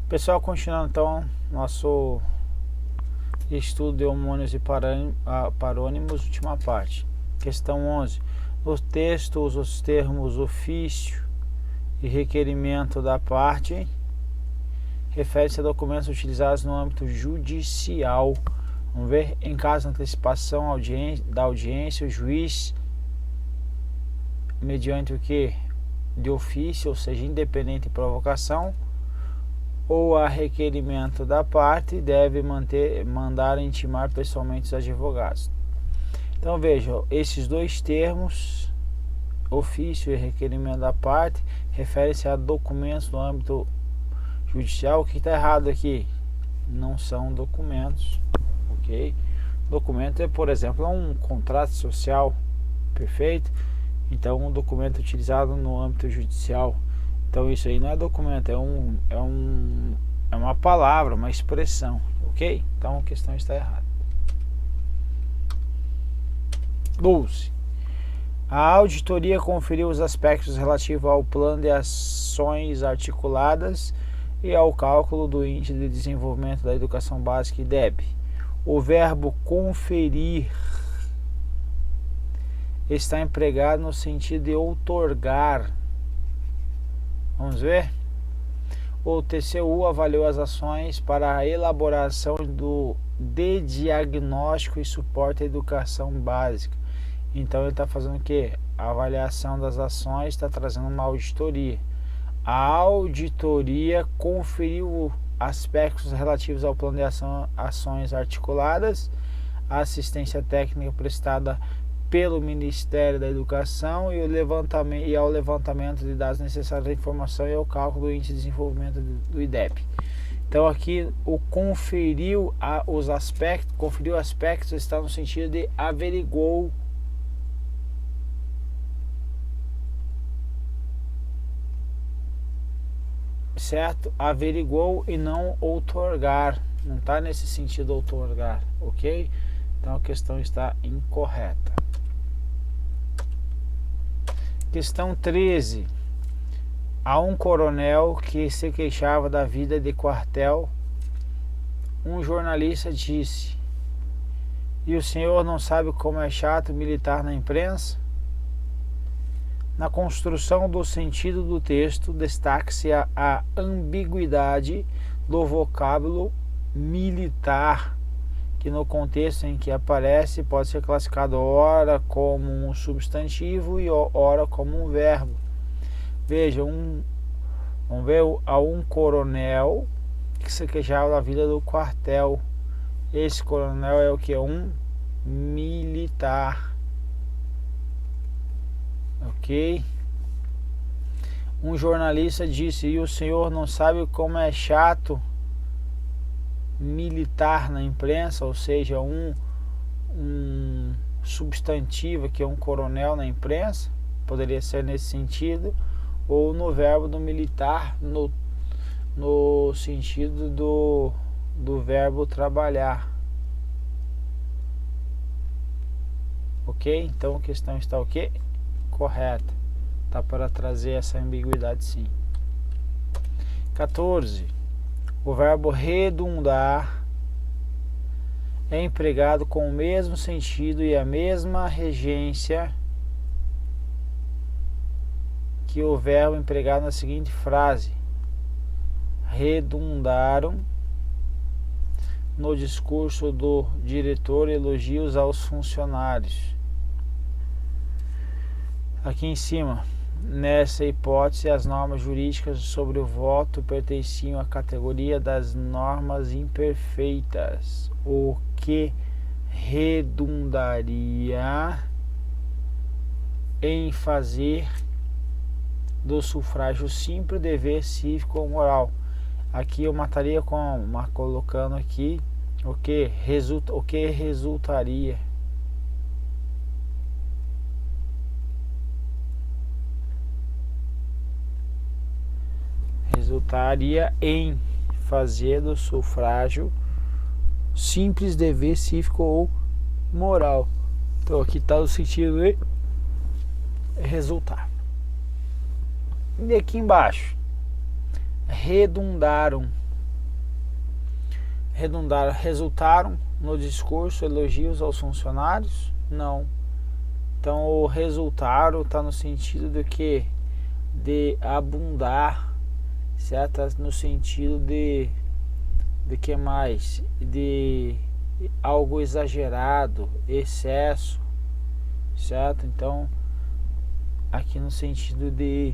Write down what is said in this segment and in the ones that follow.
Pessoal, continuando então nosso estudo de homônios e parônimos, última parte. Questão 11. Nos textos, os termos ofício e requerimento da parte refere-se a documentos utilizados no âmbito judicial. Vamos ver, em caso de antecipação da audiência, o juiz, mediante o que? De ofício, ou seja, independente de provocação, ou a requerimento da parte, deve mandar intimar pessoalmente os advogados. Então vejam, esses dois termos, ofício e requerimento da parte, referem-se a documentos no âmbito judicial. O que está errado aqui? Não são documentos, ok? Documento é, por exemplo, um contrato social, perfeito? Então, um documento utilizado no âmbito judicial. Então, isso aí não é documento, é uma palavra, uma expressão, ok? Então, a questão está errada. 12. A auditoria conferiu os aspectos relativos ao plano de ações articuladas e ao cálculo do índice de desenvolvimento da educação básica (IDEB). O verbo conferir está empregado no sentido de outorgar. Vamos ver? O TCU avaliou as ações para a elaboração de diagnóstico e suporte à educação básica. Então ele está fazendo o quê? A avaliação das ações, está trazendo uma auditoria. A auditoria conferiu aspectos relativos ao plano de ações articuladas, a assistência técnica prestada pelo Ministério da Educação e ao levantamento de dados necessários à informação e ao cálculo do índice de desenvolvimento do IDEB. Então aqui o conferiu aspectos está no sentido de averigou. Certo? Averigou e não outorgar. Não está nesse sentido outorgar, ok? Então a questão está incorreta. Questão 13. A um coronel que se queixava da vida de quartel, um jornalista disse: "E o senhor não sabe como é chato militar na imprensa?" Na construção do sentido do texto, destaque-se a ambiguidade do vocábulo militar, que no contexto em que aparece pode ser classificado ora como um substantivo e ora como um verbo. Veja, vamos ver, a um coronel que se queixava da vida do quartel. Esse coronel é o que? Um militar. Ok? Um jornalista disse: "E o senhor não sabe como é chato militar na imprensa?" Ou seja, um substantivo que é um coronel na imprensa, poderia ser nesse sentido, ou no verbo do militar, no sentido do verbo trabalhar. Ok? Então a questão está o quê? Correta. Tá para trazer essa ambiguidade, sim. 14. O verbo redundar é empregado com o mesmo sentido e a mesma regência que o verbo empregado na seguinte frase: redundaram no discurso do diretor elogios aos funcionários. Aqui em cima, nessa hipótese, as normas jurídicas sobre o voto pertenciam à categoria das normas imperfeitas, o que redundaria em fazer do sufrágio simples dever cívico ou moral. Aqui eu mataria colocando aqui o que resultaria. Resultaria em fazer do sufrágio simples dever cívico ou moral. Então aqui está o sentido de resultar. E aqui embaixo, redundaram. resultaram no discurso elogios aos funcionários? Não. Então o resultado está no sentido de que? De abundar, certo? No sentido de que mais? De algo exagerado, excesso, certo? Então aqui no sentido de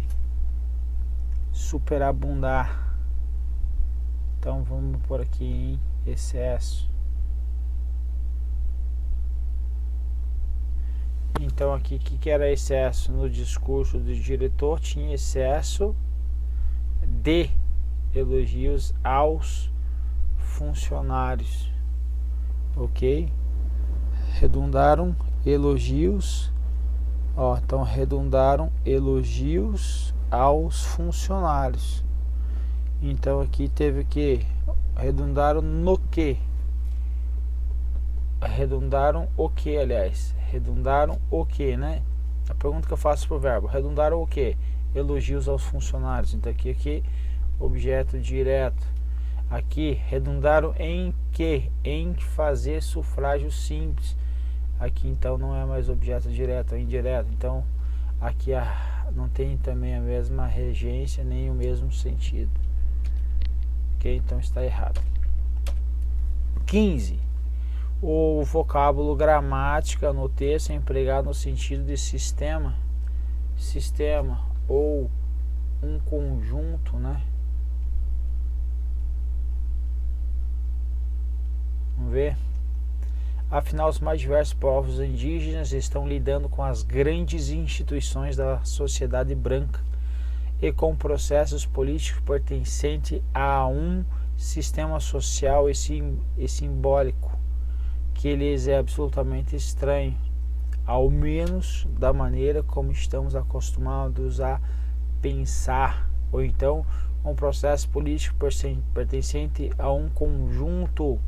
superabundar. Então vamos por aqui em excesso. Então aqui, o que era excesso? No discurso do diretor tinha excesso de elogios aos funcionários, ok? Redundaram elogios, então redundaram elogios aos funcionários. Então aqui teve o que? Redundaram no que? Redundaram o que, aliás? Redundaram o que, né? A pergunta que eu faço pro verbo, redundaram o que? Elogios aos funcionários. Então aqui objeto direto. Aqui redundaram em que? Em fazer sufrágio simples. Aqui então não é mais objeto direto, é indireto. Então aqui não tem também a mesma regência nem o mesmo sentido. Ok? Então está errado. 15. O vocábulo gramática no texto é empregado no sentido de sistema ou um conjunto, né? Vamos ver. Afinal, os mais diversos povos indígenas estão lidando com as grandes instituições da sociedade branca e com processos políticos pertencentes a um sistema social e simbólico que lhes é absolutamente estranho, ao menos da maneira como estamos acostumados a pensar, ou então um processo político pertencente a um conjunto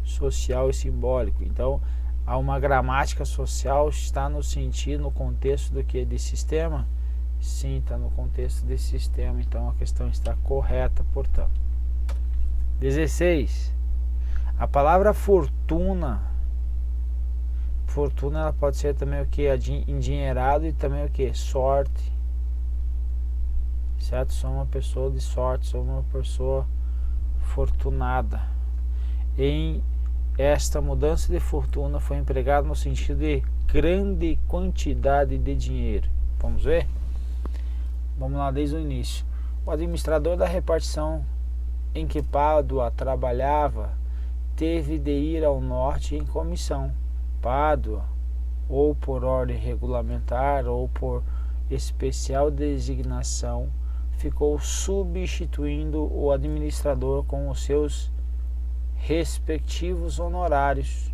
social e simbólico. Então, há uma gramática social, está no sentido, no contexto do que? De sistema? Sim, está no contexto de sistema, então a questão está correta, portanto. 16. A palavra fortuna ela pode ser também o que? Endinheirado e também o que? Sorte. Certo? Sou uma pessoa de sorte, sou uma pessoa fortunada. Em esta mudança de fortuna foi empregada no sentido de grande quantidade de dinheiro. Vamos ver? Vamos lá desde o início. O administrador da repartição em que Pádua trabalhava teve de ir ao norte em comissão. Pádua, ou por ordem regulamentar ou por especial designação, ficou substituindo o administrador com os seus respectivos honorários.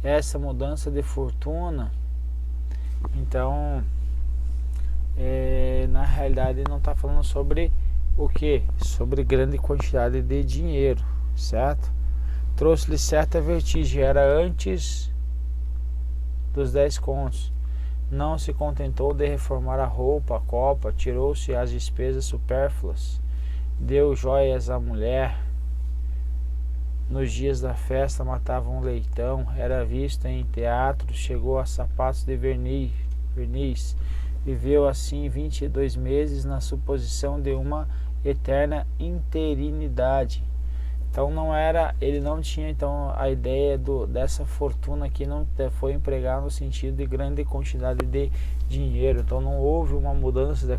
Essa mudança de fortuna, então, na realidade não está falando sobre o que? Sobre grande quantidade de dinheiro, certo? Trouxe-lhe certa vertigem, era antes dos 10 contos. Não se contentou de reformar a roupa, a copa, tirou-se as despesas supérfluas, deu joias à mulher. Nos dias da festa matava um leitão, era visto em teatros, chegou a sapatos de verniz. Viveu assim 22 meses na suposição de uma eterna interinidade. Então ele não tinha então a ideia dessa fortuna que não foi empregada no sentido de grande quantidade de dinheiro. Então não houve uma mudança da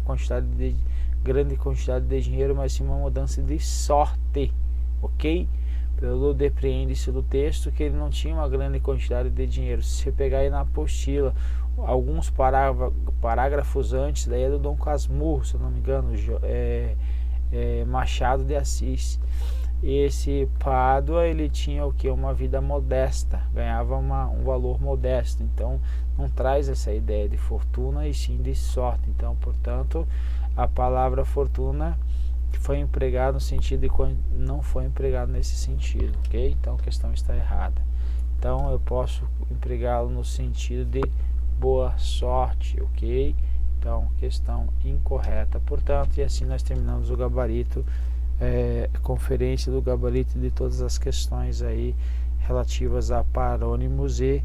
grande quantidade de dinheiro, mas sim uma mudança de sorte, ok? Pelo depreende-se do texto que ele não tinha uma grande quantidade de dinheiro. Se você pegar aí na apostila, alguns parágrafos antes, daí é do Dom Casmurro, se eu não me engano, Machado de Assis. Esse Pádua, ele tinha o que? Uma vida modesta, ganhava um valor modesto. Então não traz essa ideia de fortuna e sim de sorte. Então, portanto, a palavra fortuna foi empregada no sentido de não foi empregado nesse sentido, ok? Então a questão está errada. Então eu posso empregá-lo no sentido de boa sorte, ok? Então questão incorreta, portanto, e assim nós terminamos o gabarito conferência do gabarito de todas as questões aí relativas a parônimos e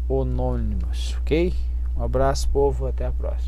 onônimos, ok? Um abraço, povo, até a próxima.